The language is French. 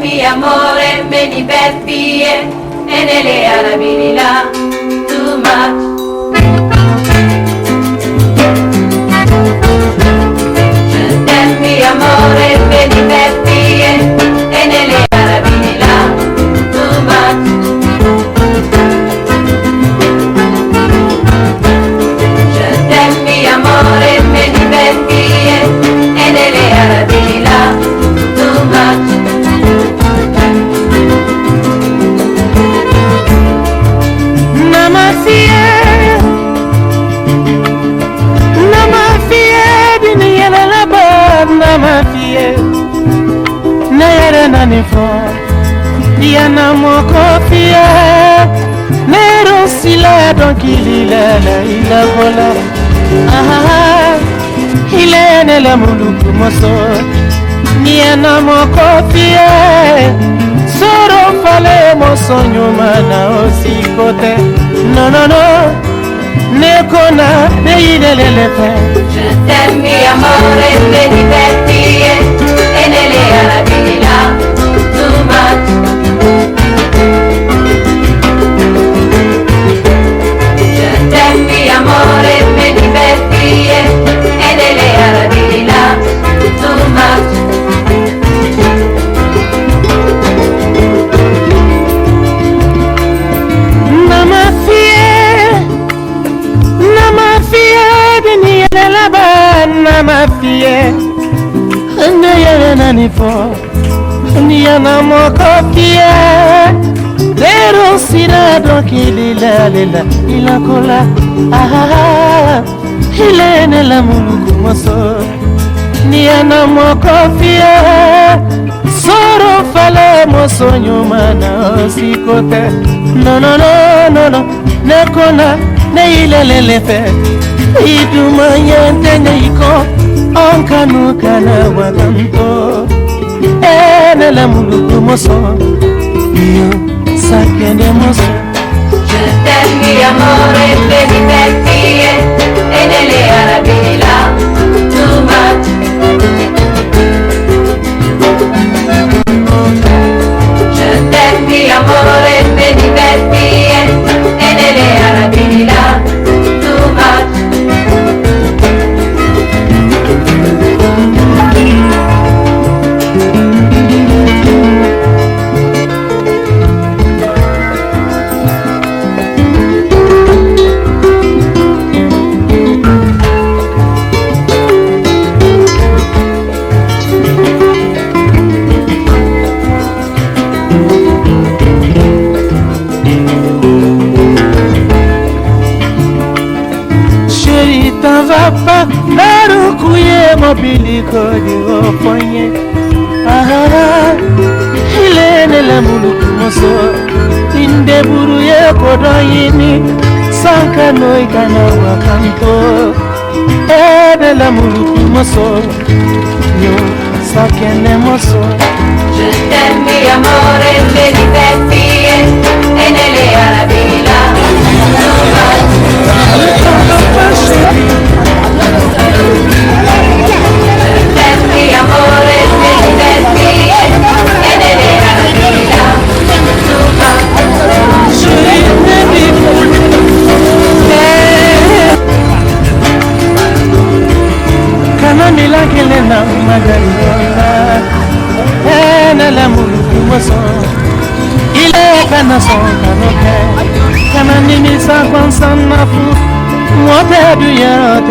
Mi amore, me diverti e nelle arabilila too much. Je t'aime mi amore, me diverti e nelle arabilila too much. Je t'aime mi amore, me diverti e nelle arabilila too much. Ma fille, nere nani fo, diana moko fie, nero sila donc il a volé. Ah, il est né la muluku moso, diana moko fie, soro fale moso nyumana aussi côté. Non non non, ne kona ne ilele fe. Je t'aime mi amore, me diverti e nelle arabilila too much. Je t'aime mi amore, me diverti e nelle arabilila too much. Ma fille, ne nani fo, niana moko fie, dero sira donc il a cola. Ah, il est né la muluku moso, niana moko fie, soro fale moso nyumana aussi côté. Non non non non non, ne kona ne ilele fe. Iduma yente neiko onkanu kana waganto ene la muluku moso io sakende moso. Je t'aime mi amore, me diverti e nelle arabilila too much. Je t'aime mi amore, me diverti e nelle arabilila too much. Papa, naru kuye mobiliko di oponye. Ah, ilene la muluku moso, inde buruye kodoyini, sanka noi kana wakanto. Ene la muluku moso, yo sakene moso. Je t'aime mi amore, me diverti e nelle arabilila too much. Kelena magalona ena la muluku moso ile kana son kanoke kana nimi sa kwansan nafu mwote du ya